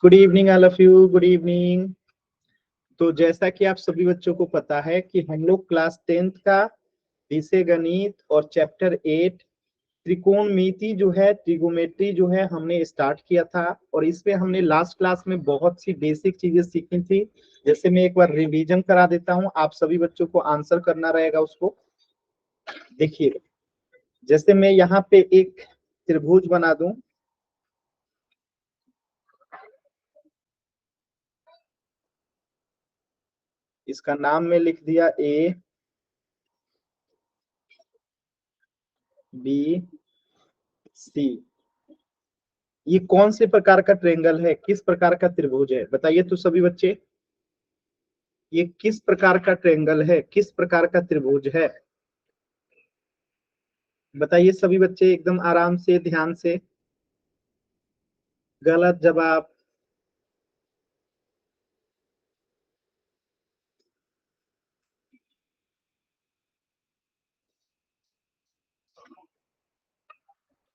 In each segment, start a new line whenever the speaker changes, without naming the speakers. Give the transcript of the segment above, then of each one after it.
Good evening all of you, good evening. तो जैसा कि आप सभी बच्चों को पता है कि हम लोग क्लास 10th का विषय गणित और चैप्टर 8 त्रिकोणमिति जो है, ट्रिगोमेट्री जो है, हमने स्टार्ट किया था। और इसमें हमने लास्ट क्लास में बहुत सी बेसिक चीजें सीखी थी। जैसे मैं एक बार रिवीजन करा देता हूं, आप सभी बच्चों को आंसर करना रहेगा उसको। देखिए, जैसे मैं यहाँ पे एक त्रिभुज बना दूं, इसका नाम मैं लिख दिया ए बी सी। ये कौन से प्रकार का ट्रेंगल है, किस प्रकार का त्रिभुज है, बताइए तो सभी बच्चे। ये किस प्रकार का ट्रेंगल है, किस प्रकार का त्रिभुज है, बताइए सभी बच्चे एकदम आराम से, ध्यान से। गलत जवाब।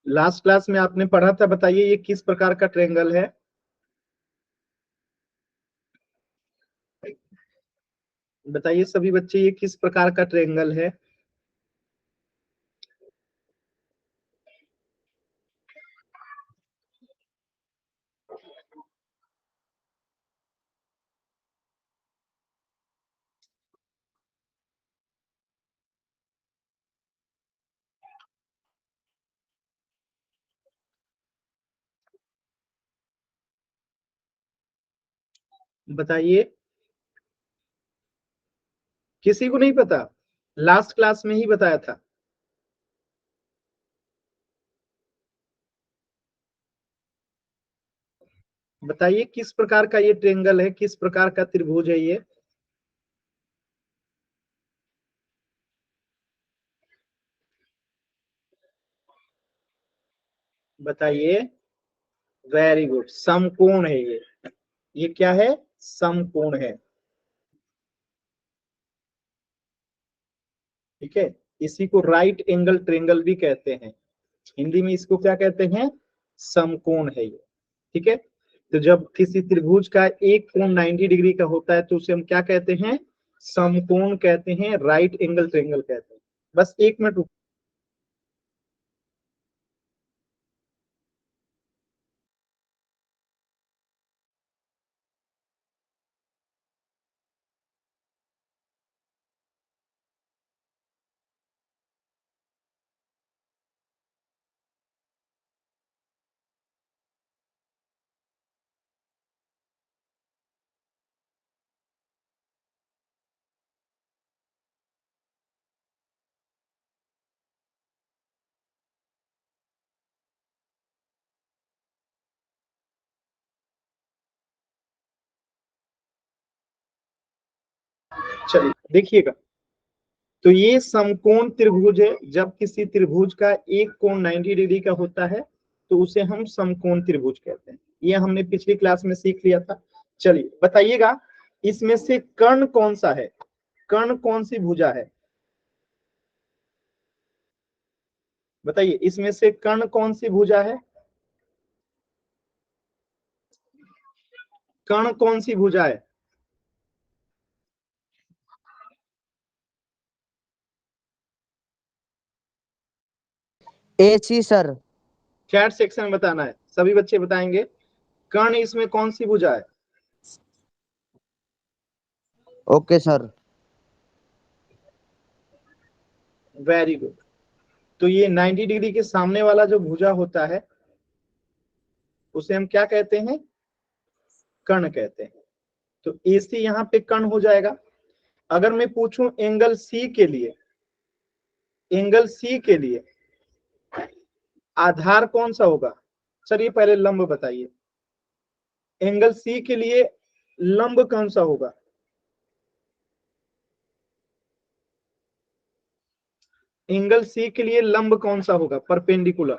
लास्ट क्लास में आपने पढ़ा था, बताइए ये किस प्रकार का ट्रेंगल है। बताइए सभी बच्चे, ये किस प्रकार का ट्रेंगल है। बताइए, किसी को नहीं पता? लास्ट क्लास में ही बताया था। बताइए किस प्रकार का ये ट्रेंगल है, किस प्रकार का त्रिभुज है ये। बताइए। वेरी गुड, समकोण है ये क्या है? समकोण है। ठीक है, इसी को राइट एंगल ट्रेंगल भी कहते हैं। हिंदी में इसको क्या कहते हैं? समकोण है ये। ठीक है, तो जब किसी त्रिभुज का एक कोण 90 डिग्री का होता है तो उसे हम क्या कहते हैं? समकोण कहते हैं, राइट एंगल ट्रेंगल कहते हैं। बस एक मिनट रुको। चलिए देखिएगा, तो ये समकोण त्रिभुज है। जब किसी त्रिभुज का एक कोण 90 डिग्री का होता है तो उसे हम समकोण त्रिभुज कहते हैं। ये हमने पिछली क्लास में सीख लिया था। चलिए बताइएगा, इसमें से कर्ण कौन सा है, कर्ण कौन सी भुजा है? बताइए, इसमें से कर्ण कौन सी भुजा है? कर्ण कौन सी भुजा है?
AC sir.
चैट सेक्शन में बताना है, सभी बच्चे बताएंगे। कर्ण इसमें कौन सी भुजा है?
Okay sir.
Very good. तो ये 90 डिग्री के सामने वाला जो भुजा होता है उसे हम क्या कहते हैं? कर्ण कहते हैं। तो AC यहाँ पे कर्ण हो जाएगा। अगर मैं पूछूं एंगल सी के लिए, एंगल सी के लिए आधार कौन सा होगा? चलिए पहले लंब बताइए। एंगल सी के लिए लंब कौन सा होगा? एंगल सी के लिए लंब कौन सा होगा, परपेंडिकुलर?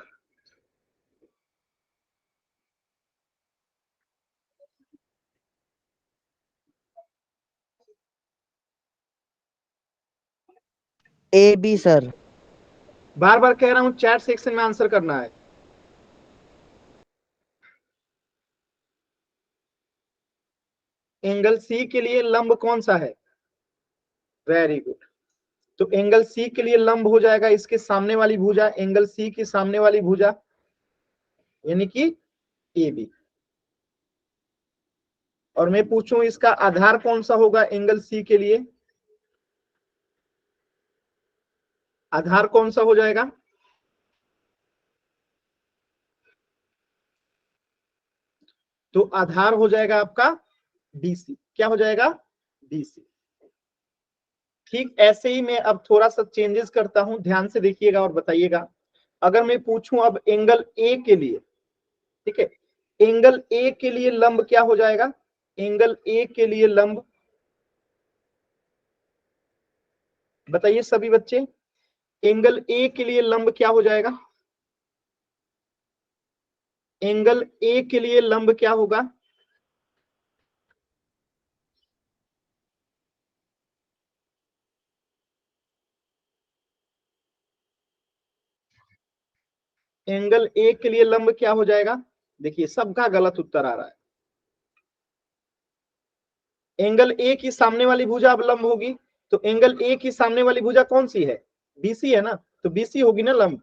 AB sir.
बार बार कह रहा हूं, चैट सेक्शन में आंसर करना है। एंगल सी के लिए लंब कौन सा है? Very good. तो एंगल सी के लिए लंब हो जाएगा इसके सामने वाली भुजा, एंगल सी की सामने वाली भुजा यानी कि ए बी। और मैं पूछूं इसका आधार कौन सा होगा एंगल सी के लिए? आधार कौन सा हो जाएगा? तो आधार हो जाएगा आपका बीसी। क्या हो जाएगा? बीसी। ठीक ऐसे ही मैं अब थोड़ा सा चेंजेस करता हूं, ध्यान से देखिएगा और बताइएगा। अगर मैं पूछूं अब एंगल ए के लिए, ठीक है, एंगल ए के लिए लंब क्या हो जाएगा? एंगल ए के लिए लंब बताइए सभी बच्चे, एंगल ए के लिए लंब क्या हो जाएगा? एंगल ए के लिए लंब क्या होगा? एंगल ए के लिए लंब क्या हो जाएगा? देखिए सबका गलत उत्तर आ रहा है। एंगल ए की सामने वाली भुजा अब लंब होगी, तो एंगल ए की सामने वाली भुजा कौन सी है? बीसी है ना, तो बीसी होगी ना लंब।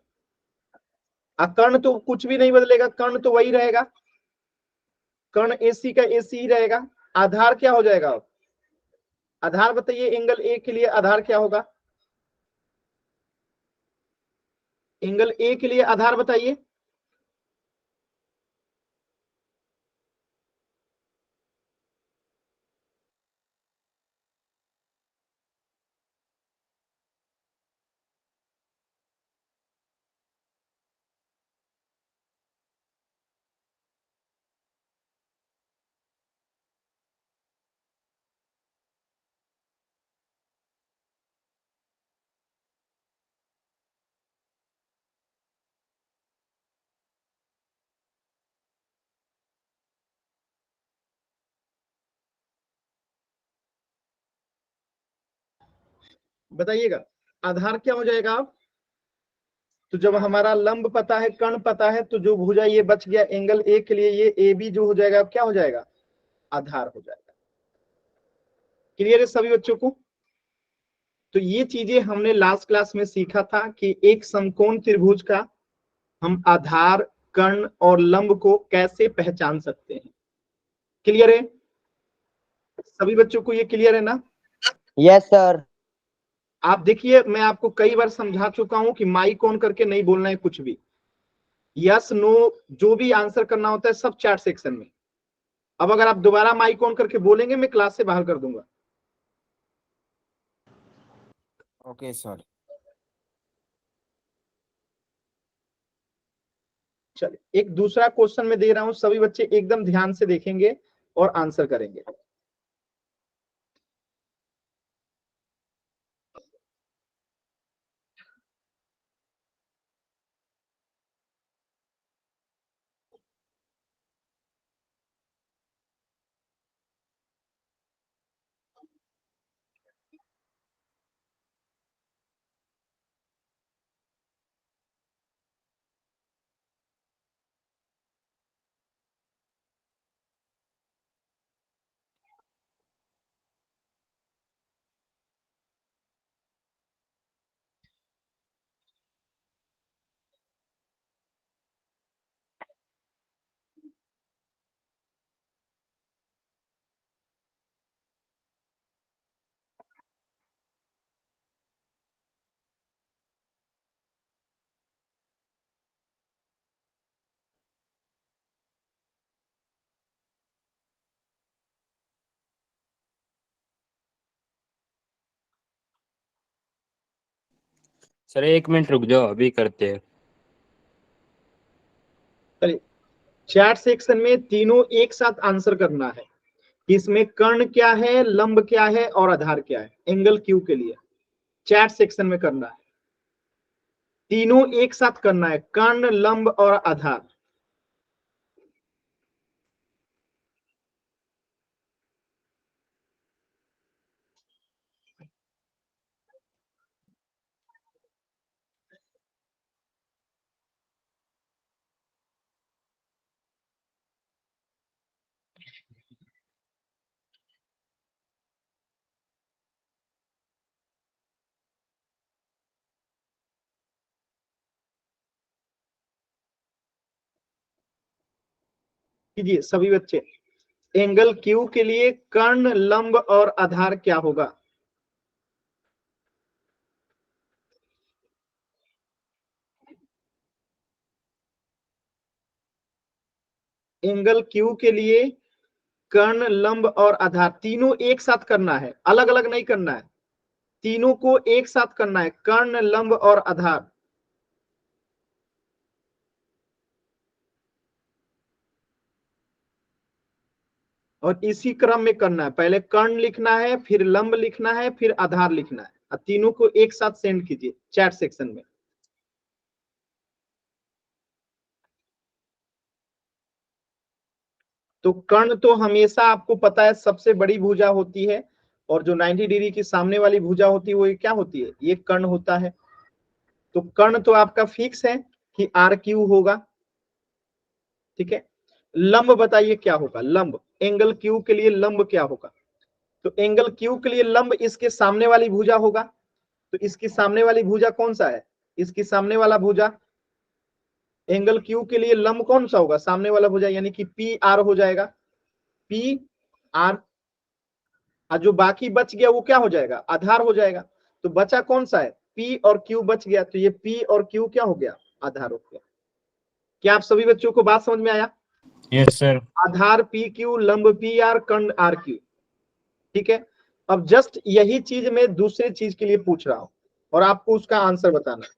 कर्ण तो कुछ भी नहीं बदलेगा, कर्ण तो वही रहेगा, कर्ण एसी का एसी ही रहेगा। आधार क्या हो जाएगा? अब आधार बताइए, एंगल ए के लिए आधार क्या होगा? एंगल ए के लिए आधार बताइए। बताइएगा आधार क्या हो जाएगा? अब तो जब हमारा लंब पता है, कर्ण पता है, तो जो भुजा ये बच गया एंगल ए के लिए, ये ए बी जो हो जाएगा, अब क्या हो जाएगा? आधार हो जाएगा। क्लियर है सभी बच्चों को? तो ये चीजें हमने लास्ट क्लास में सीखा था कि एक समकोण त्रिभुज का हम आधार, कर्ण और लंब को कैसे पहचान सकते हैं। क्लियर है सभी बच्चों को? ये क्लियर है ना?
Yes sir.
आप देखिए मैं आपको कई बार समझा चुका हूं कि माइक ऑन करके नहीं बोलना है कुछ भी, यस नो जो भी आंसर करना होता है सब चैट सेक्शन में। अब अगर आप दोबारा माइक ऑन करके बोलेंगे मैं क्लास से बाहर कर दूंगा।
Okay sir.
चलिए एक दूसरा क्वेश्चन में दे रहा हूं, सभी बच्चे एकदम ध्यान से देखेंगे और आंसर करेंगे।
सर 1 मिनट रुक जाओ, अभी करते हैं।
चलिए चैट सेक्शन में तीनों एक साथ आंसर करना है। इसमें कर्ण क्या है, लंब क्या है और आधार क्या है एंगल क्यू के लिए, चैट सेक्शन में करना है। तीनों एक साथ करना है, कर्ण, लंब और आधार। कीजिए सभी बच्चे। एंगल क्यू के लिए कर्ण, लंब और आधार क्या होगा? एंगल क्यू के लिए कर्ण, लंब और आधार तीनों एक साथ करना है, अलग अलग नहीं करना है, तीनों को एक साथ करना है, कर्ण, लंब और आधार। और इसी क्रम में करना है, पहले कर्ण लिखना है, फिर लंब लिखना है, फिर आधार लिखना है, और तीनों को एक साथ सेंड कीजिए चैट सेक्शन में। तो कर्ण तो हमेशा आपको पता है सबसे बड़ी भुजा होती है, और जो 90 डिग्री की सामने वाली भुजा होती है वो क्या होती है? ये कर्ण होता है। तो कर्ण तो आपका फिक्स है कि आर क्यू होगा, ठीक है। लंब बताइए क्या होगा? लंब, एंगल क्यू के लिए लंब क्या होगा? तो एंगल क्यू के लिए लंब इसके सामने वाली भुजा होगा। तो इसकी सामने वाली भुजा कौन सा है? इसकी सामने वाला भुजा, एंगल क्यू के लिए लंब कौन सा होगा? सामने वाला भुजा, यानी कि पी आर हो जाएगा, पी आर। और जो बाकी बच गया वो क्या हो जाएगा? आधार हो जाएगा। तो बचा कौन सा है? पी और क्यू बच गया, तो ये पी और क्यू क्या हो गया? आधार हो गया। क्या आप सभी बच्चों को बात समझ में आया?
Yes sir.
आधार पी क्यू, लंब पी आर, कर्ण आर क्यू, ठीक है। अब जस्ट यही चीज मैं दूसरे चीज के लिए पूछ रहा हूं और आपको उसका आंसर बताना है।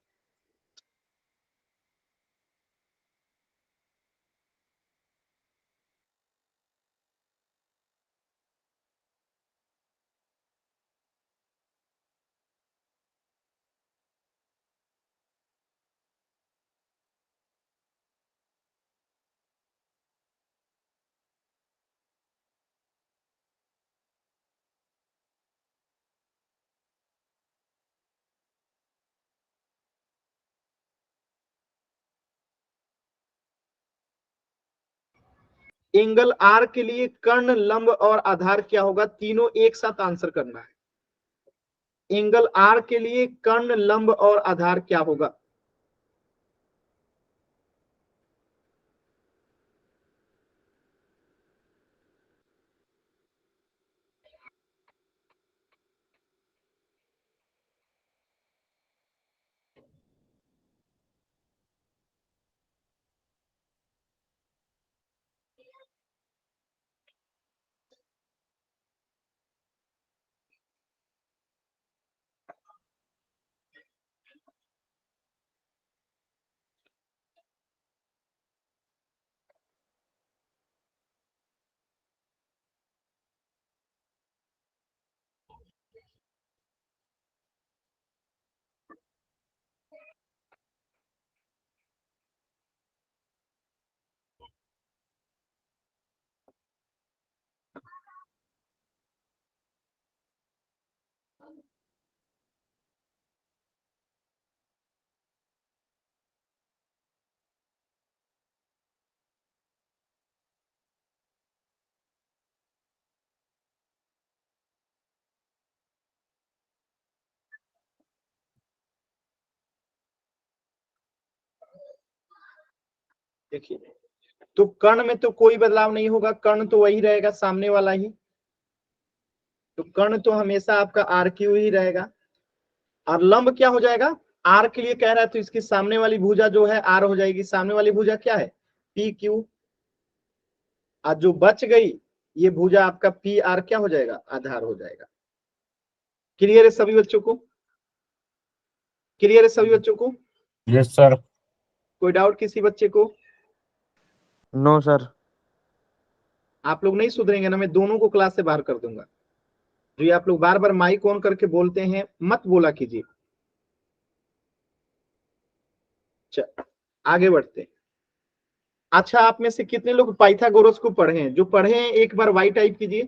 एंगल आर के लिए कर्ण, लंब और आधार क्या होगा? तीनों एक साथ आंसर करना है। एंगल आर के लिए कर्ण, लंब और आधार क्या होगा? देखिए, तो कर्ण में तो कोई बदलाव नहीं होगा, कर्ण तो वही रहेगा, सामने वाला ही। तो कर्ण तो हमेशा आपका आर क्यू ही रहेगा। और लंब क्या हो जाएगा? आर के लिए कह रहा है तो इसकी सामने वाली भुजा जो है आर हो जाएगी। सामने वाली भुजा क्या है? P Q. और जो बच गई ये भुजा आपका पी आर क्या हो जाएगा? आधार हो जाएगा। क्लियर है सभी बच्चों को? क्लियर है सभी बच्चों को?
Yes sir.
कोई डाउट किसी बच्चे को?
No sir.
आप लोग नहीं सुधरेंगे ना, मैं दोनों को क्लास से बाहर कर दूंगा। जो ये आप लोग बार बार माइक ऑन करके बोलते हैं, मत बोला कीजिए। आगे बढ़ते हैं। अच्छा, आप में से कितने लोग पाइथागोरस को पढ़े हैं? जो पढ़े हैं एक बार वाई टाइप कीजिए।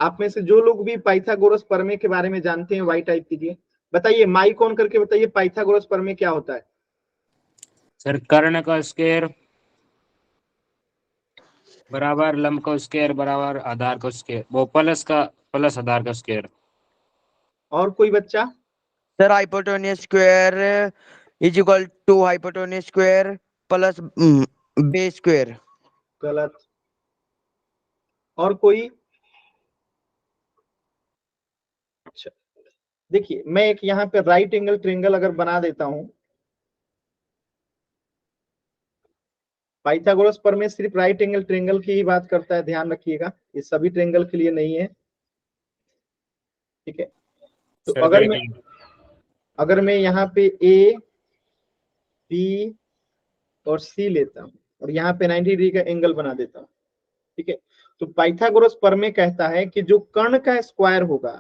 आप में से जो लोग भी पाइथागोरस प्रमेय के बारे में जानते हैं वाई टाइप कीजिए। बताइए, माइक ऑन करके बताइए, पाइथागोरस प्रमेय क्या होता है?
सर कर्ण का स्क्वायर बराबर लंब का स्क्वायर बराबर आधार का स्क्वायर, वो प्लस आधार का स्क्वायर।
और कोई बच्चा?
Sir hypotenuse square is equal to hypotenuse square plus base square.
गलत। और कोई? अच्छा, देखिए मैं एक यहाँ पे राइट एंगल ट्रायंगल अगर बना देता हूं, पाइथागोरस प्रमेय सिर्फ राइट एंगल ट्रायंगल की ही बात करता है, ध्यान रखिएगा, ये सभी ट्रायंगल के लिए नहीं है, ठीक है। तो
सर
अगर
वेटिंग
मैं यहाँ पे ए बी और सी लेता हूँ और यहाँ पे 90 डिग्री का एंगल बना देता हूँ, ठीक है, तो पाइथागोरस प्रमेय कहता है कि जो कर्ण का स्क्वायर होगा,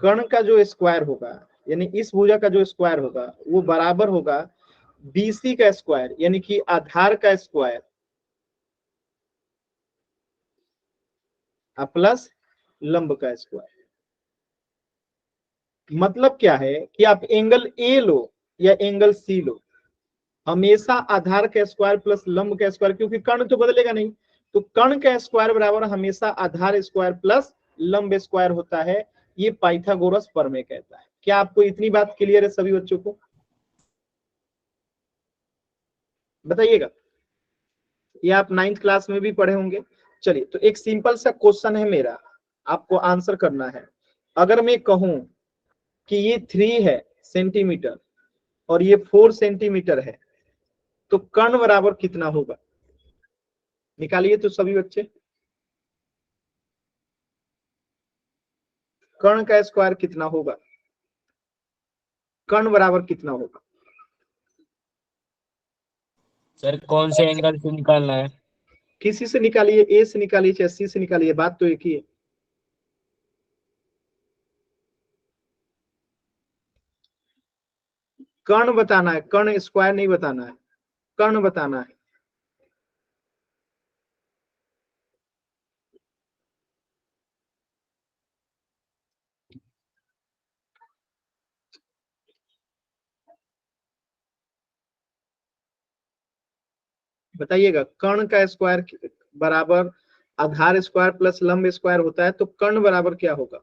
कर्ण का जो स्क्वायर होगा यानी इस भुजा का जो स्क्वायर होगा वो बराबर होगा बीसी का स्क्वायर यानी कि आधार का स्क्वायर प्लस लंब का स्क्वायर। मतलब क्या है कि आप एंगल ए लो या एंगल सी लो, हमेशा आधार का स्क्वायर प्लस लंब का स्क्वायर, क्योंकि कर्ण तो बदलेगा नहीं, तो कर्ण का स्क्वायर बराबर हमेशा आधार स्क्वायर प्लस लंब स्क्वायर होता है। ये पाइथागोरस प्रमेय कहता है। क्या आपको इतनी बात क्लियर है सभी बच्चों को? बताइएगा, ये आप 9th क्लास में भी पढ़े होंगे। चलिए, तो एक सिंपल सा क्वेश्चन है मेरा, आपको आंसर करना है। अगर मैं कहूं कि ये 3 है सेंटीमीटर और ये 4 सेंटीमीटर है, तो कर्ण बराबर कितना होगा? निकालिए तो सभी बच्चे। कर्ण का स्क्वायर कितना होगा? कर्ण बराबर कितना होगा?
सर कौन से एंगल से निकालना है?
किसी से निकालिए, ए से निकालिए चाहे सी से निकालिए, बात तो एक ही है। कर्ण बताना है, कर्ण स्क्वायर नहीं बताना है, कर्ण बताना है। बताइएगा, कर्ण का स्क्वायर बराबर आधार स्क्वायर प्लस लंब स्क्वायर होता है, तो कर्ण बराबर क्या होगा?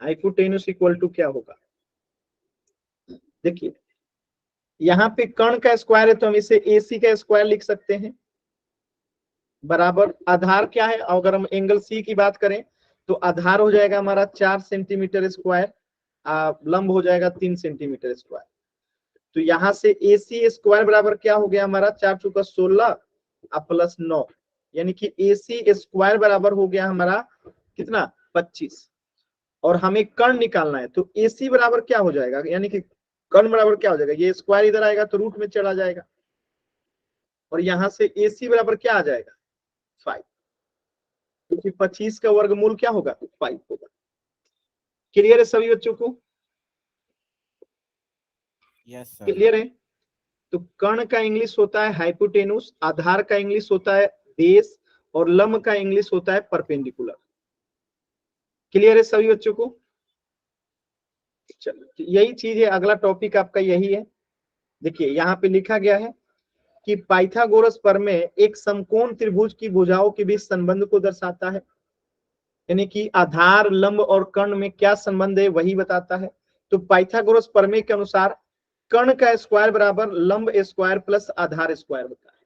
हाइपोटेन्यूस इक्वल टू क्या होगा? देखिए, यहाँ पे कर्ण का स्क्वायर है तो हम इसे एसी का स्क्वायर लिख सकते हैं, बराबर आधार क्या है, अगर हम एंगल सी की बात करें तो आधार हो जाएगा हमारा 4 सेंटीमीटर स्क्वायर, लंब हो जाएगा 3 सेंटीमीटर स्क्वायर। तो यहाँ से एसी स्क्वायर बराबर क्या हो गया हमारा, 4 चौका 16 प्लस 9, यानी कि एसी स्क्वायर बराबर हो गया हमारा कितना, 25। और हमें कर्ण निकालना है, तो एसी बराबर क्या हो जाएगा, यानी कि कर्ण बराबर क्या हो जाएगा, ये स्क्वायर इधर आएगा तो रूट में चला जाएगा, और यहां से एसी बराबर क्या आ जाएगा, 5, क्योंकि 25 का वर्गमूल क्या होगा, 5 होगा। क्लियर है सभी बच्चों को?
Yes sir.
क्लियर है? तो कर्ण का इंग्लिश होता है हाइपोटेनुस, आधार का इंग्लिश होता है बेस, और लंब का इंग्लिश होता है परपेंडिकुलर। क्लियर है सभी बच्चों को? चलो, यही चीज है, अगला टॉपिक आपका यही है। देखिए यहाँ पे लिखा गया है कि पाइथागोरस प्रमेय एक समकोण त्रिभुज की भुजाओं के बीच संबंध को दर्शाता है, यानी कि आधार लंब और कर्ण में क्या संबंध है वही बताता है। तो पाइथागोरस प्रमेय के अनुसार कर्ण का स्क्वायर बराबर लंब स्क्वायर प्लस आधार स्क्वायर होता है,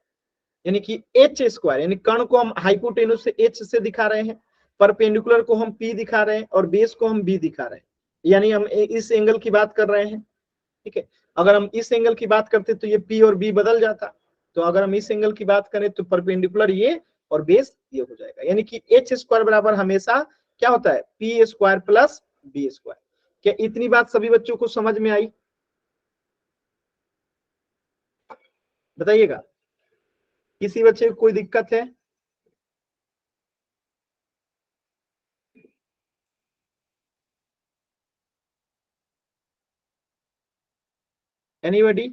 यानी कि एच स्क्वायर, यानी कर्ण को हम हाइपोटेनुस से एच से दिखा रहे हैं, परपेंडिकुलर को हम पी दिखा रहे हैं, और बेस को हम बी दिखा रहे हैं, यानी हम इस एंगल की बात कर रहे हैं, ठीक है। अगर हम इस एंगल की बात करते तो ये पी और बी बदल जाता, तो अगर हम इस एंगल की बात करें तो परपेंडिकुलर ये और बेस ये हो जाएगा, यानी कि एच स्क्वायर बराबर हमेशा क्या होता है, P square plus B square. क्या इतनी बात सभी बच्चों को समझ में आई? बताइएगा, किसी बच्चे को कोई दिक्कत है? एनीबॉडी?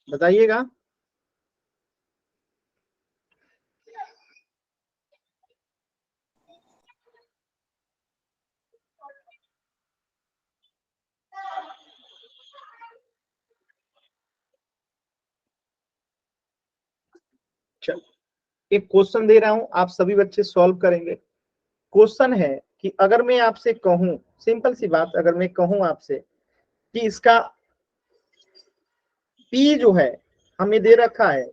बताइएगा। चलो एक क्वेश्चन दे रहा हूं, आप सभी बच्चे सॉल्व करेंगे। क्वेश्चन है कि अगर मैं आपसे कहूं, सिंपल सी बात, अगर मैं कहूं आपसे कि इसका P जो है हमें दे रखा है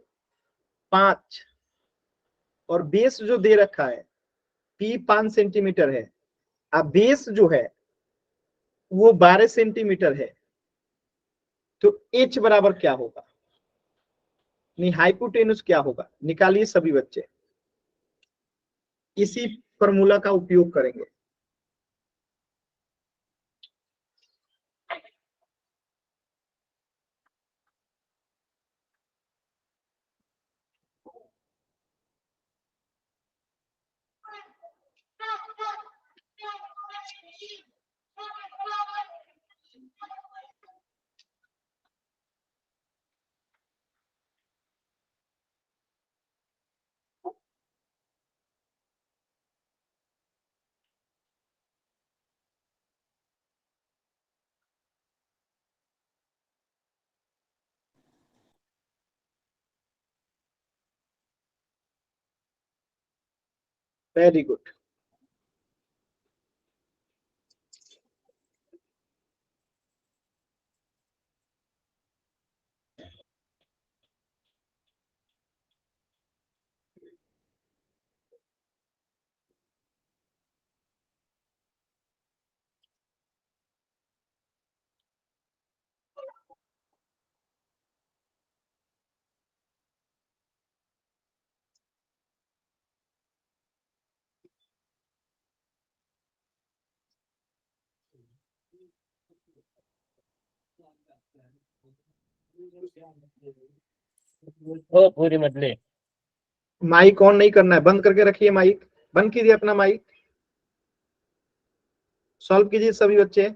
5 और बेस जो दे रखा है P 5 सेंटीमीटर है, अब बेस जो है वो 12 सेंटीमीटर है, तो H बराबर क्या होगा, नहीं हाइपोटेन्यूज क्या होगा, निकालिए सभी बच्चे, इसी फॉर्मूला का उपयोग करेंगे। Very good.
ओ पूरी मतले
माइक ऑन नहीं करना है, बंद करके रखिए, माइक बंद कीजिए अपना माइक। सॉल्व कीजिए सभी बच्चे।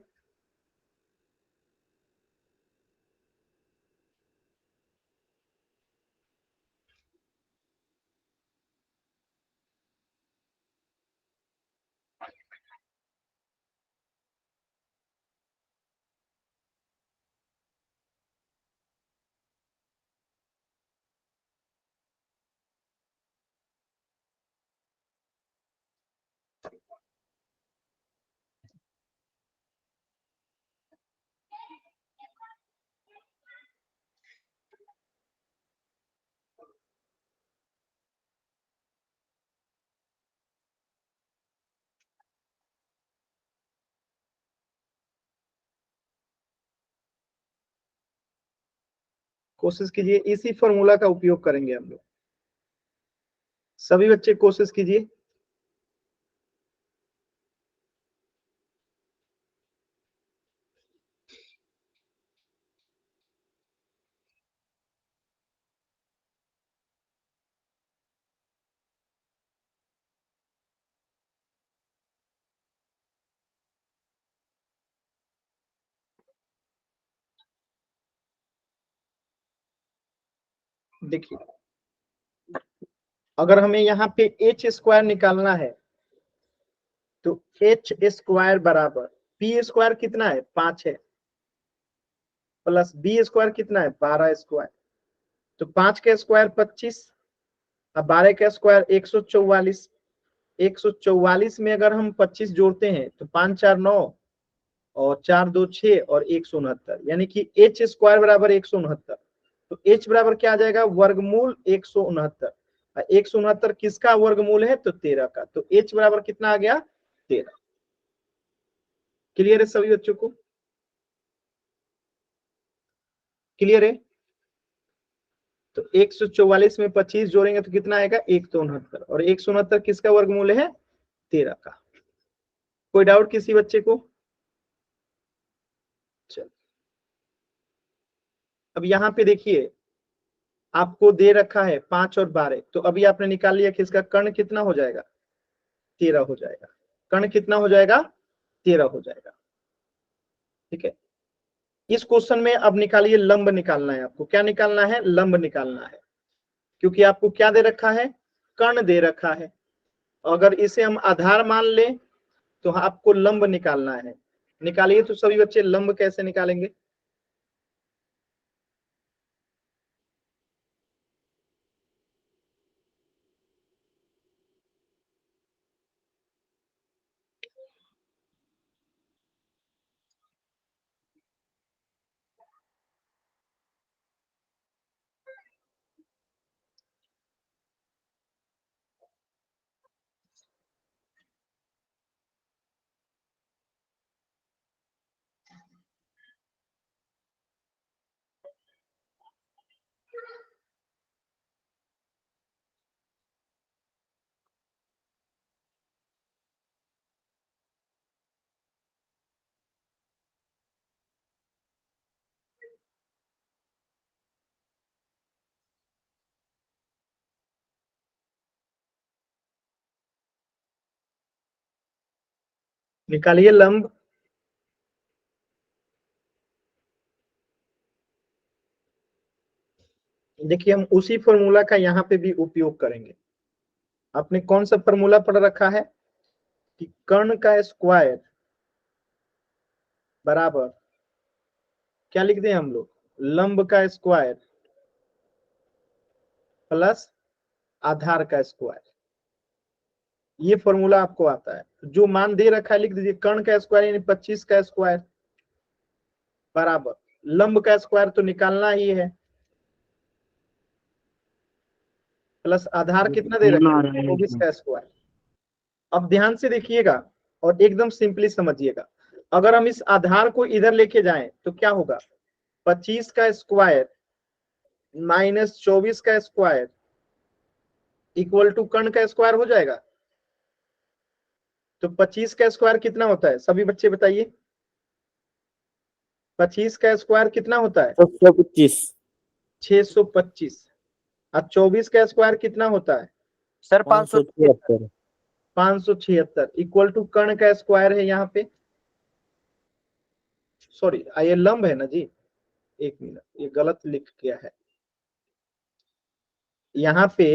कोशिश कीजिए, इसी फॉर्मूला का उपयोग करेंगे हम लोग। सभी बच्चे कोशिश कीजिए। देखिए अगर हमें यहाँ पे एच स्क्वायर निकालना है तो एच स्क्वायर बराबर पी स्क्वायर कितना है 5 है, प्लस बी स्क्वायर कितना है 12 स्क्वायर, तो 5 का स्क्वायर 25 और 12 का स्क्वायर 144। 144 में अगर हम 25 जोड़ते हैं तो 5 4 9 और 4 2 6 और 169, यानी कि एच स्क्वायर बराबर 169। तो एच बराबर क्या आ जाएगा, वर्गमूल 169। 169 किसका वर्गमूल है, तो 13 का, तो एच बराबर कितना आ गया 13। क्लियर है सभी बच्चों को, क्लियर है। तो 144 में 25 जोड़ेंगे तो कितना आएगा 169, और 169 किसका वर्गमूल है 13 का। कोई डाउट किसी बच्चे को। चल अब यहाँ पे देखिए आपको दे रखा है 5 और 12, तो अभी आपने निकाल लिया कि इसका कर्ण कितना हो जाएगा 13 हो जाएगा, कर्ण कितना हो जाएगा 13 हो जाएगा। ठीक है, इस क्वेश्चन में अब निकालिए लंब निकालना है आपको। क्या निकालना है, लंब निकालना है, क्योंकि आपको क्या दे रखा है, कर्ण दे रखा है। अगर इसे हम आधार मान लें तो आपको लंब निकालना है। निकालिए तो सभी बच्चे, लंब कैसे निकालेंगे। निकालिए लंब। देखिए हम उसी फॉर्मूला का यहाँ पे भी उपयोग करेंगे। आपने कौन सा फॉर्मूला पढ़ रखा है कि कर्ण का स्क्वायर बराबर क्या लिख दें हम लोग, लंब का स्क्वायर प्लस आधार का स्क्वायर। ये फॉर्मूला आपको आता है, जो मान दे रखा है लिख दीजिए, कर्ण का स्क्वायर यानी 25 का स्क्वायर बराबर लंब का स्क्वायर तो निकालना ही है, प्लस आधार कितना दे रखा है 24 का स्क्वायर। अब ध्यान से देखिएगा और एकदम सिंपली समझिएगा, अगर हम इस आधार को इधर लेके जाएं तो क्या होगा, 25 का स्क्वायर माइनस 24 का स्क्वायर इक्वल टू कर्ण का स्क्वायर हो जाएगा। तो 25 का स्क्वायर कितना होता है, सभी बच्चे बताइए, 25 का स्क्वायर कितना होता है
725
625। और 24 का स्क्वायर कितना होता है
सर 500।
576
576 इक्वल टू कर्ण का स्क्वायर है यहाँ पे, सॉरी ये लंब है ना जी, एक मिनट ये गलत लिख गया है, यहाँ पे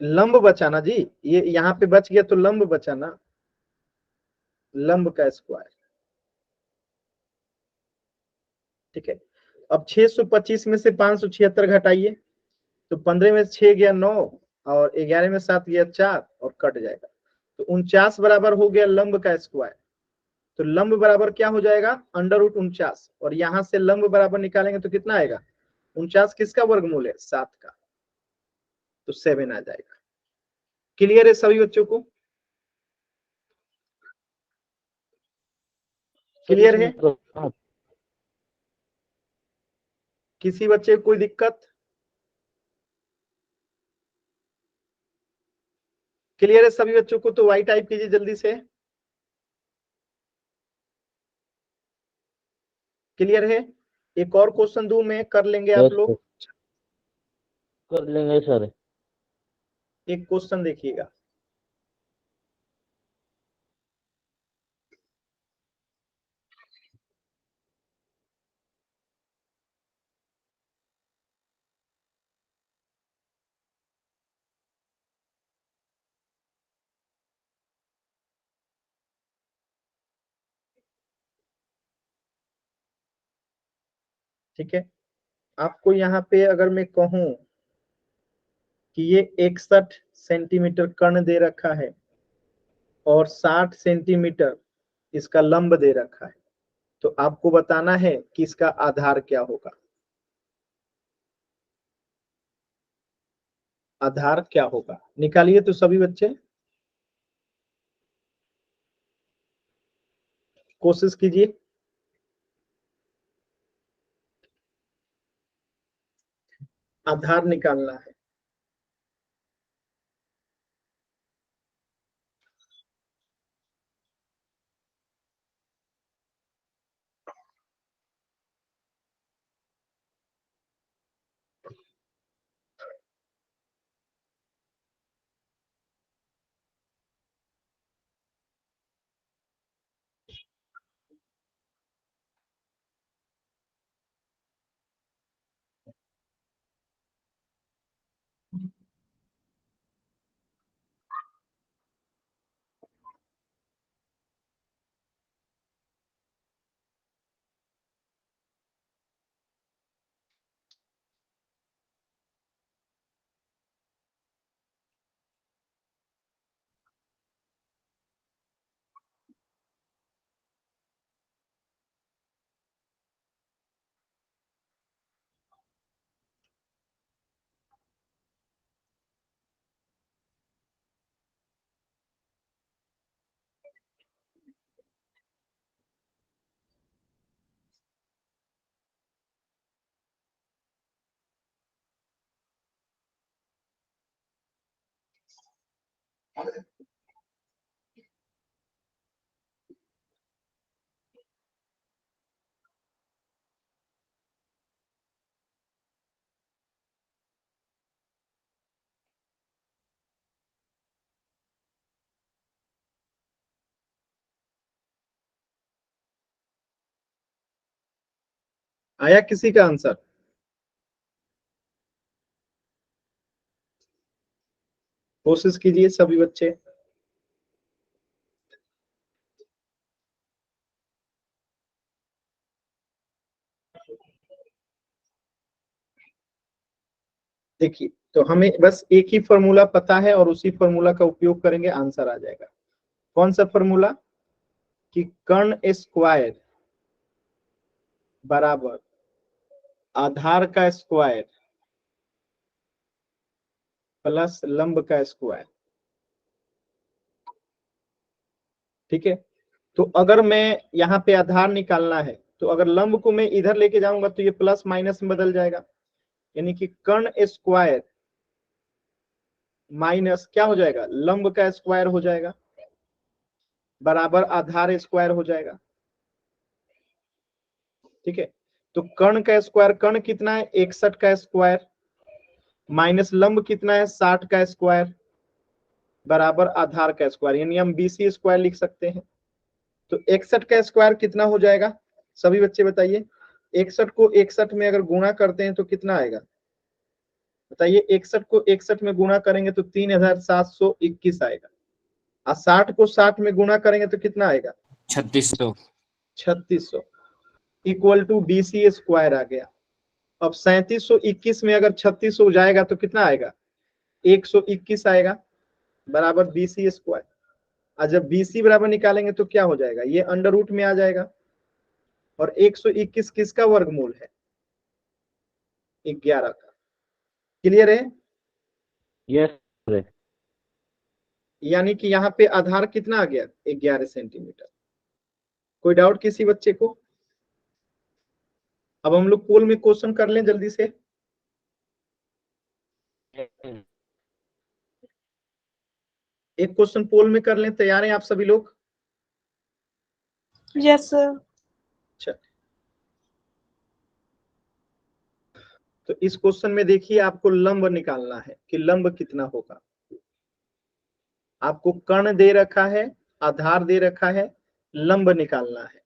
लंब बचा ना जी, ये यहाँ पे बच गया तो लंब बचा ना, लंब का स्क्वायर। ठीक है, अब 625 में से 576 घटाइए, तो 15 में 6 गया 9 और 11 में 7 गया 4 और कट जाएगा, तो 49 बराबर हो गया लंब का स्क्वायर। तो लंब बराबर क्या हो जाएगा, अंडर रूट 49, और यहां से लंब बराबर निकालेंगे तो कितना आएगा, 49 किसका वर्गमूल है 7 का, तो 7 आ जाएगा। क्लियर है सभी बच्चों को, क्लियर है, किसी बच्चे को कोई दिक्कत, क्लियर है सभी बच्चों को, तो वाई टाइप कीजिए जल्दी से। क्लियर है, एक और क्वेश्चन दूं मैं, कर लेंगे आप लोग,
कर लेंगे सर।
एक क्वेश्चन देखिएगा, ठीक है। आपको यहाँ पे अगर मैं कहूं कि ये 61 सेंटीमीटर कर्ण दे रखा है और 60 सेंटीमीटर इसका लंब दे रखा है, तो आपको बताना है कि इसका आधार क्या होगा, आधार क्या होगा, निकालिए तो सभी बच्चे, कोशिश कीजिए, आधार निकालना है। आया किसी का आंसर? कोशिश कीजिए सभी बच्चे। देखिए, तो हमें बस एक ही फॉर्मूला पता है और उसी फॉर्मूला का उपयोग करेंगे, आंसर आ जाएगा। कौन सा फॉर्मूला? कि कर्ण स्क्वायर बराबर आधार का स्क्वायर प्लस लंब का स्क्वायर। ठीक है, तो अगर मैं यहाँ पे आधार निकालना है तो अगर लंब को मैं इधर लेके जाऊंगा तो ये प्लस माइनस में बदल जाएगा, यानी कि कर्ण स्क्वायर माइनस क्या हो जाएगा, लंब का स्क्वायर हो जाएगा, बराबर आधार स्क्वायर हो जाएगा। ठीक है, तो कर्ण का स्क्वायर, कर्ण कितना है 61 का स्क्वायर, माइनस लंब कितना है 60 का स्क्वायर, बराबर आधार का स्क्वायर, यानी हम BC स्क्वायर लिख सकते हैं। तो 61 का स्क्वायर कितना हो जाएगा, सभी बच्चे बताइए। 61 को 61 में अगर गुणा करते हैं तो कितना आएगा, बताइए। 61 को 61 में गुणा करेंगे तो 3721 आएगा, और 60 को 60 में गुणा करेंगे तो कितना आएगा,
3600।
3600 इक्वल टू BC स्क्वायर आ गया। अब 3721 में अगर 3600 जाएगा तो कितना आएगा, 121 आएगा, बराबर BC स्क्वायर। और जब BC बराबर निकालेंगे तो क्या हो जाएगा, ये अंडर रूट में आ जाएगा। और 121 किसका वर्गमूल है, 11 का। क्लियर है?
Yes sir.
यानी कि यहाँ पे आधार कितना आ गया, 11 सेंटीमीटर। कोई डाउट किसी बच्चे को? अब हम लोग पोल में क्वेश्चन कर लें जल्दी से। एक क्वेश्चन पोल में कर लें, तैयार हैं आप सभी लोग?
Yes sir.
अच्छा, तो इस क्वेश्चन में देखिए आपको लंब निकालना है कि लंब कितना होगा। आपको कर्ण दे रखा है, आधार दे रखा है, लंब निकालना है।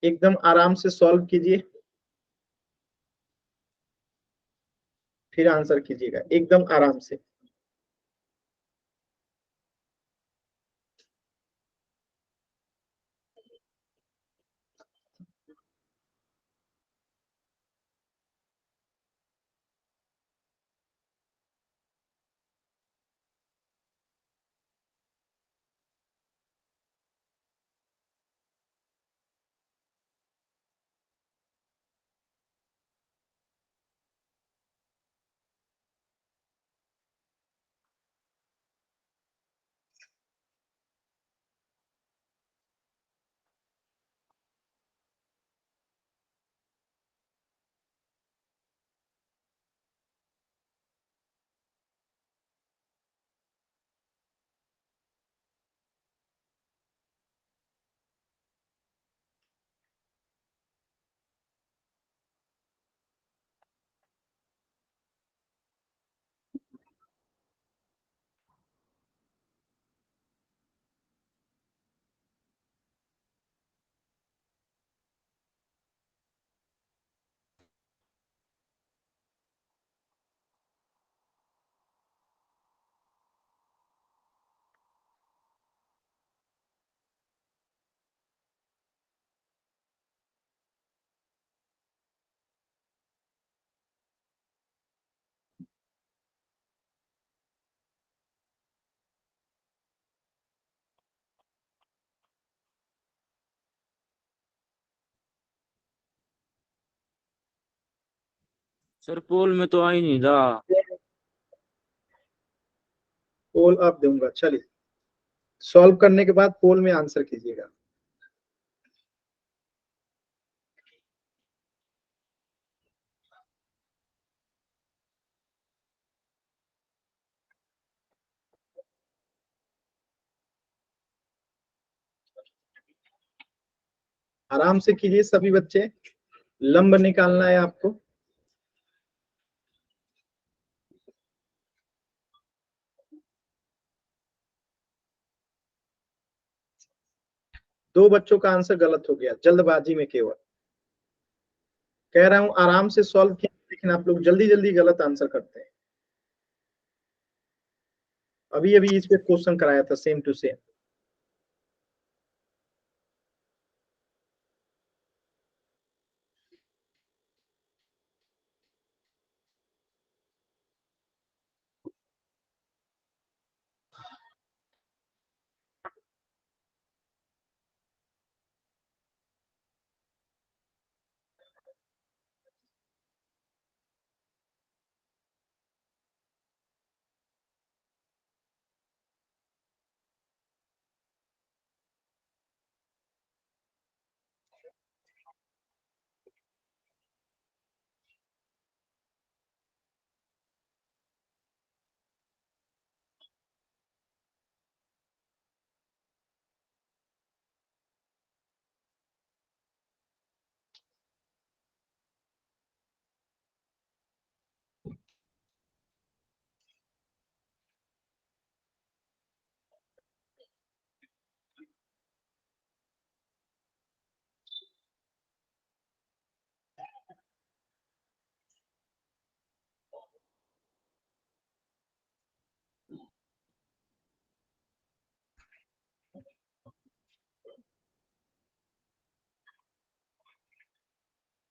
एकदम आराम से सॉल्व कीजिए, फिर आंसर कीजिएगा एकदम आराम से।
सर पोल में तो आ ही नहीं रहा।
पोल अब दूंगा, चलिए सॉल्व करने के बाद पोल में आंसर कीजिएगा। आराम से कीजिए सभी बच्चे, लंब निकालना है आपको। दो बच्चों का आंसर गलत हो गया जल्दबाजी में, केवल कह रहा हूं आराम से सॉल्व किया, लेकिन आप लोग जल्दी जल्दी गलत आंसर करते हैं। अभी अभी इस पे क्वेश्चन कराया था सेम टू सेम।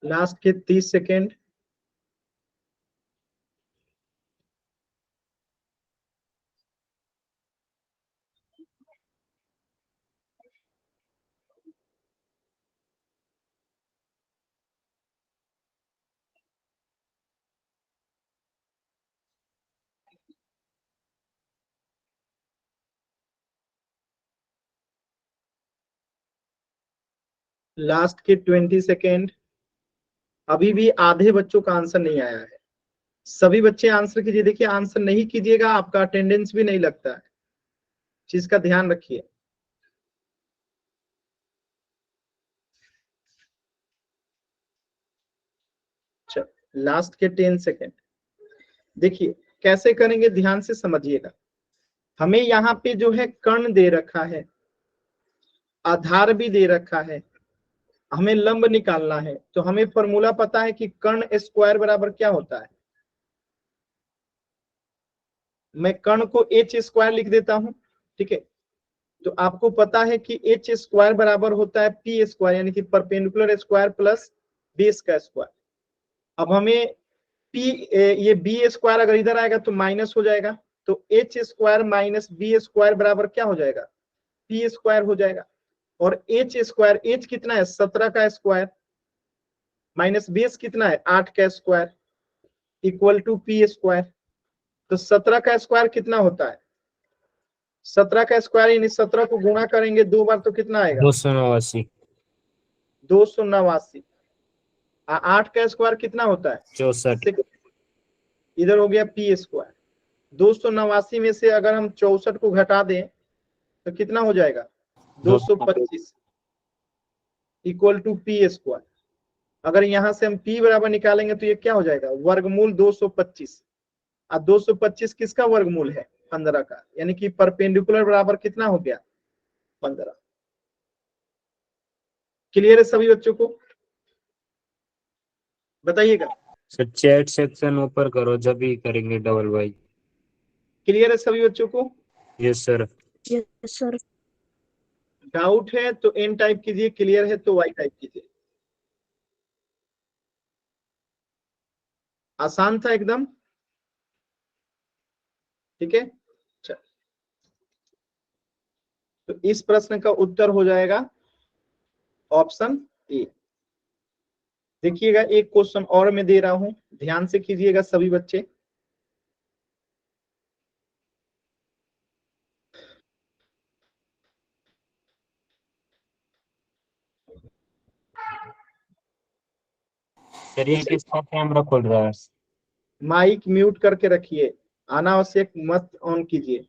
लास्ट के 30 सेकेंड। लास्ट के 20 सेकेंड। अभी भी आधे बच्चों का आंसर नहीं आया है। सभी बच्चे आंसर कीजिए। देखिए आंसर नहीं कीजिएगा आपका अटेंडेंस भी नहीं लगता है, चीज का ध्यान रखिए। लास्ट के 10 सेकेंड। देखिए कैसे करेंगे, ध्यान से समझिएगा। हमें यहाँ पे जो है कर्ण दे रखा है, आधार भी दे रखा है, हमें लंब निकालना है। तो हमें फॉर्मूला पता है कि कर्ण स्क्वायर बराबर क्या होता है। मैं कर्ण को एच स्क्वायर लिख देता हूं, ठीक है। तो आपको पता है कि एच स्क्वायर बराबर होता है पी स्क्वायर, यानी कि परपेंडिकुलर स्क्वायर प्लस बेस का स्क्वायर। अब हमें पी ये बी स्क्वायर अगर इधर आएगा तो माइनस हो जाएगा, तो H square minus B square बराबर क्या हो जाएगा, पी स्क्वायर हो जाएगा। और एच स्क्वायर, एच कितना है 17 का स्क्वायर, माइनस बेस कितना है 8 का square, equal to P square. तो 17 का स्क्वायर कितना होता है, 17 का स्क्वायर यानी 17 को गुणा करेंगे 2 बार तो कितना आएगा
289
289। 8 का स्क्वायर कितना होता है
64
इधर हो गया पी स्क्वायर। 289 में से अगर हम 64 को घटा दें तो कितना हो जाएगा 225 इक्वल टू पी स्क्वायर। अगर यहां से हम p बराबर निकालेंगे तो ये क्या हो जाएगा वर्गमूल 225। और 225 किसका वर्गमूल है 15 का, यानी कि परपेंडिकुलर बराबर कितना हो गया 15। क्लियर है सभी बच्चों को, बताइएगा।
सर चैट सेक्शन ऊपर करो जब भी करेंगे डबल वाई।
क्लियर है सभी बच्चों को,
yes sir.
Yes sir.
Doubt है तो एन टाइप कीजिए, क्लियर है तो वाई टाइप कीजिए। आसान था एकदम, ठीक है। चल, तो इस प्रश्न का उत्तर हो जाएगा ऑप्शन ए। देखिएगा एक क्वेश्चन और मैं दे रहा हूं, ध्यान से कीजिएगा सभी बच्चे।
सर ये किसका कैमरा खोल रहा है।
माइक म्यूट करके रखिए, अनावश्यक मत ऑन कीजिए।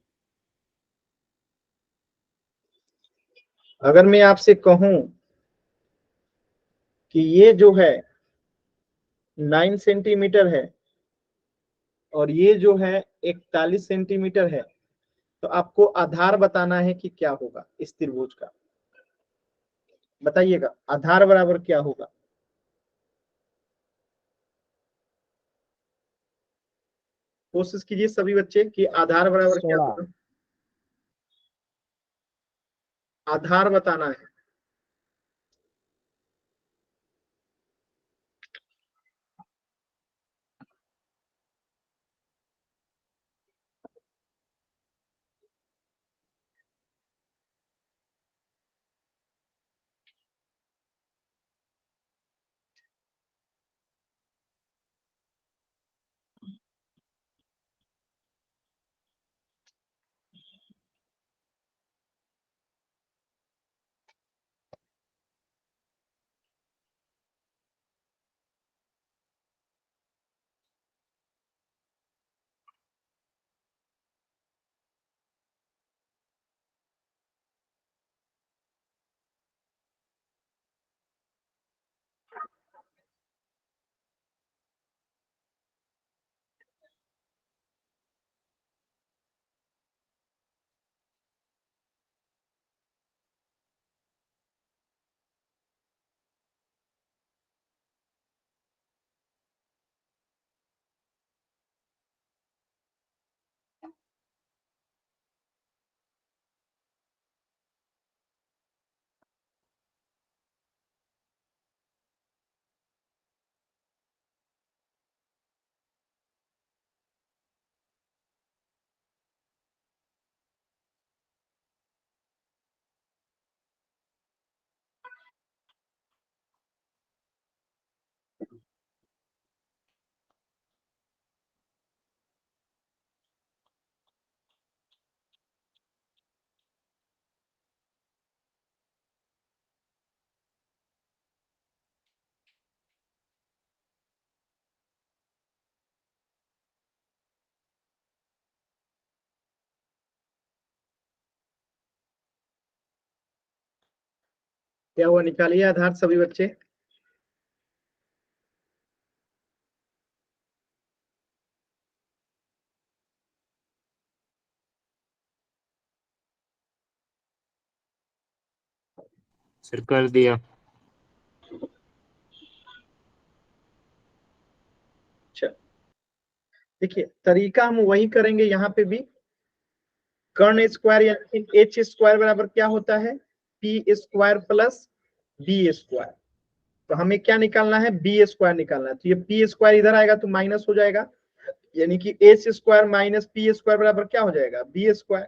अगर मैं आपसे कहूं कि ये जो है 9 सेंटीमीटर है और ये जो है 41 सेंटीमीटर है, तो आपको आधार बताना है कि क्या होगा इस त्रिभुज का। बताइएगा आधार बराबर क्या होगा। कोशिश कीजिए सभी बच्चे कि आधार बराबर क्या
16।
होगा। आधार बताना है। क्या हुआ, निकालिए आधार सभी बच्चे।
सर कर दिया।
अच्छा देखिए तरीका हम वही करेंगे यहाँ पे भी। कर्ण स्क्वायर यानी एच स्क्वायर बराबर क्या होता है, P square plus B square. तो हमें क्या निकालना है, बी स्क्वायर निकालना है। तो ये पी स्क्वायर इधर आएगा तो माइनस हो जाएगा, यानी कि H square minus P square बराबर क्या हो जाएगा, बी स्क्वायर।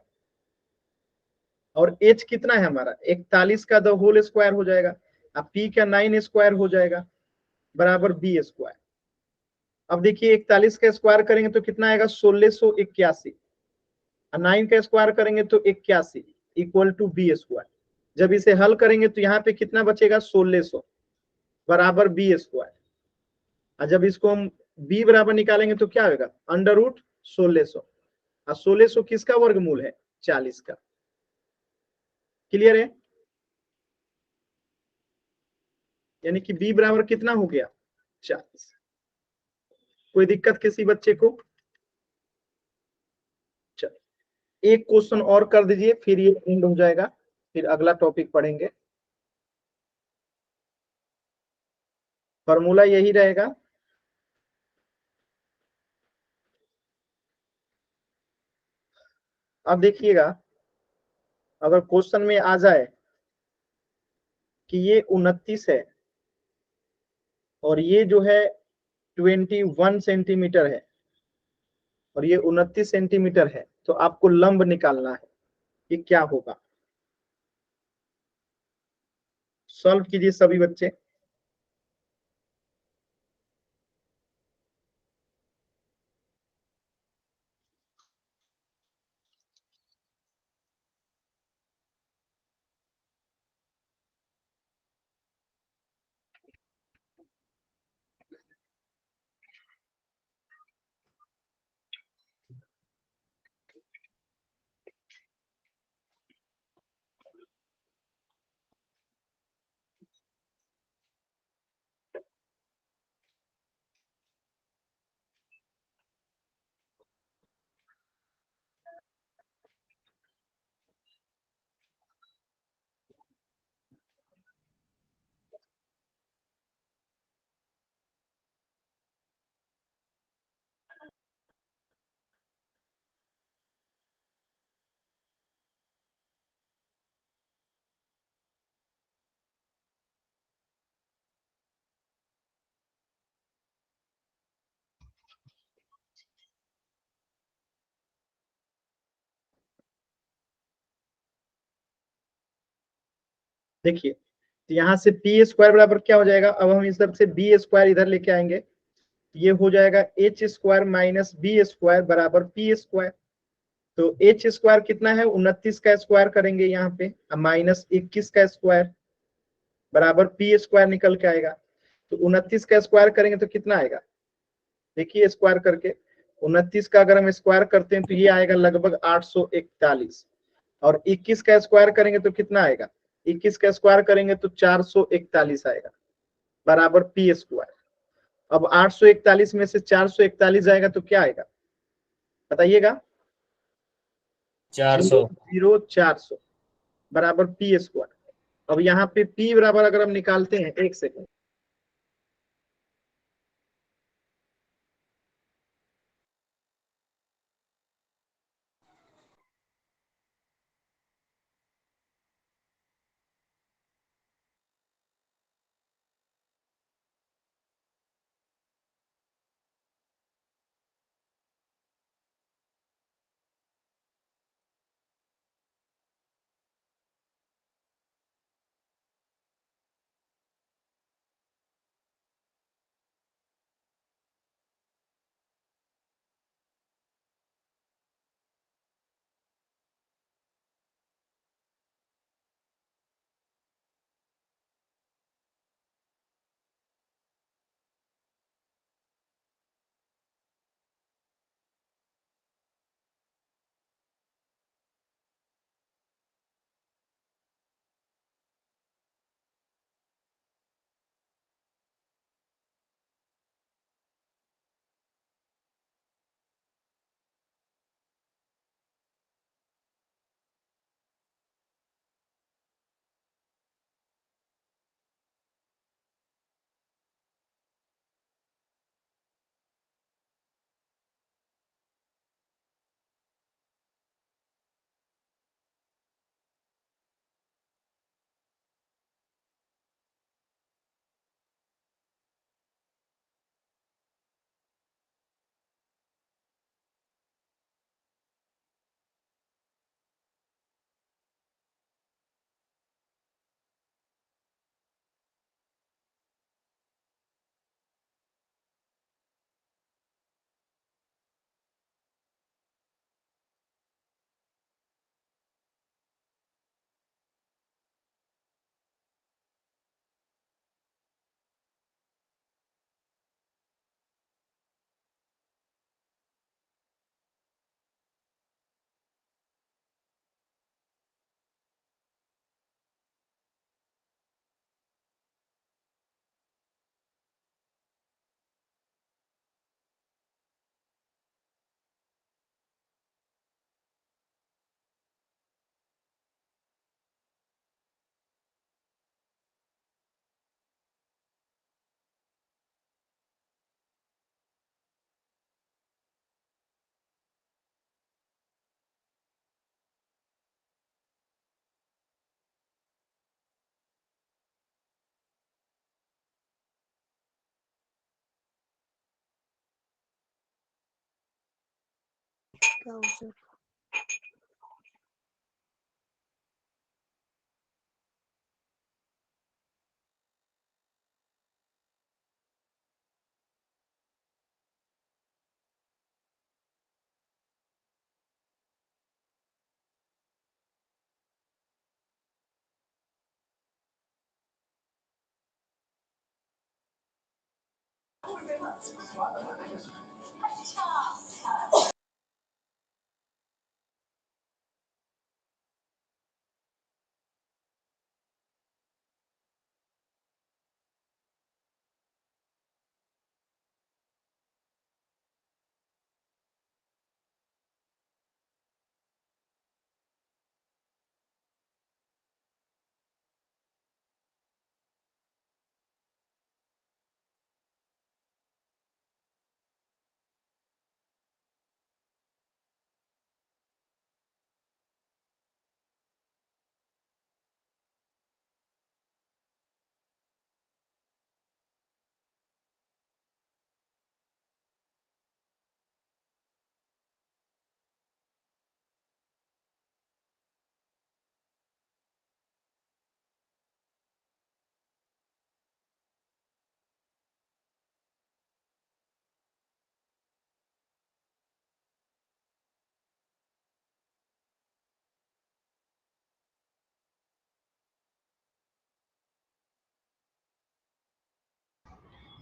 और एच कितना है हमारा 41 का द होल स्क्वायर हो जाएगा, अब पी का 9 स्क्वायर हो जाएगा बराबर बी स्क्वायर। अब देखिए 41 का स्क्वायर करेंगे तो कितना आएगा 1681, 9 का स्क्वायर करेंगे तो 81 इक्वल टू बी स्क्वायर। जब इसे हल करेंगे तो यहाँ पे कितना बचेगा 1600 बराबर बी स्क्वायर। और जब इसको हम बी बराबर निकालेंगे तो क्या होगा अंडर रूट 1600, और 1600 किसका वर्गमूल है 40 का। क्लियर है, यानी कि बी बराबर कितना हो गया 40। कोई दिक्कत किसी बच्चे को। चलो एक क्वेश्चन और कर दीजिए फिर ये एंड हो जाएगा, फिर अगला टॉपिक पढ़ेंगे। फॉर्मूला यही रहेगा। अब देखिएगा अगर क्वेश्चन में आ जाए कि ये 29 है और ये जो है 21 सेंटीमीटर है और ये 29 सेंटीमीटर है, तो आपको लंब निकालना है कि क्या होगा। सॉल्व कीजिए सभी बच्चे। देखिए, तो यहाँ से पी स्क्वायर बराबर क्या हो जाएगा, अब हम इस तरफ से बी स्क्वायर इधर लेके आएंगे, ये हो जाएगा H square minus B square बराबर पी स्क्वायर। तो एच स्क्वायर कितना है, 29 का स्क्वायर करेंगे यहाँ पे, माइनस 21 का स्क्वायर बराबर पी स्क्वायर निकल के आएगा। तो 29 का स्क्वायर करेंगे तो कितना आएगा, देखिए स्क्वायर करके 29 का अगर हम स्क्वायर करते हैं तो ये आएगा लगभग 841, और 21 का स्क्वायर करेंगे तो कितना आएगा, 21 का स्क्वायर करेंगे तो 441 आएगा बराबर पी स्क्वायर। अब 841 में से 441 जाएगा तो क्या आएगा, बताइएगा,
400।
00400 बराबर पी स्क्वायर। अब यहाँ पे पी बराबर अगर हम निकालते हैं, एक सेकंड,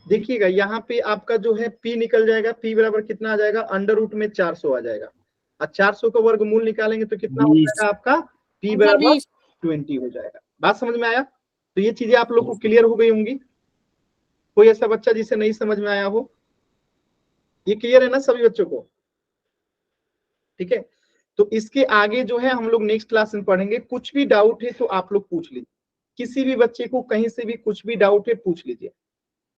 देखिएगा यहाँ पे आपका जो है p निकल जाएगा, p बराबर कितना आ जाएगा, अंडर रूट में 400 आ जाएगा, और 400 का वर्गमूल निकालेंगे तो कितना हो
20
जाएगा आपका, p बराबर 20 हो जाएगा। बात समझ में आया? तो ये चीजें आप लोग को क्लियर हो गई होंगी। कोई ऐसा बच्चा जिसे नहीं समझ में आया हो? ये क्लियर है ना सभी बच्चों को? ठीक है, तो इसके आगे जो है हम लोग नेक्स्ट क्लास में पढ़ेंगे। कुछ भी डाउट है तो आप लोग पूछ लीजिए, किसी भी बच्चे को कहीं से भी कुछ भी डाउट है पूछ लीजिए।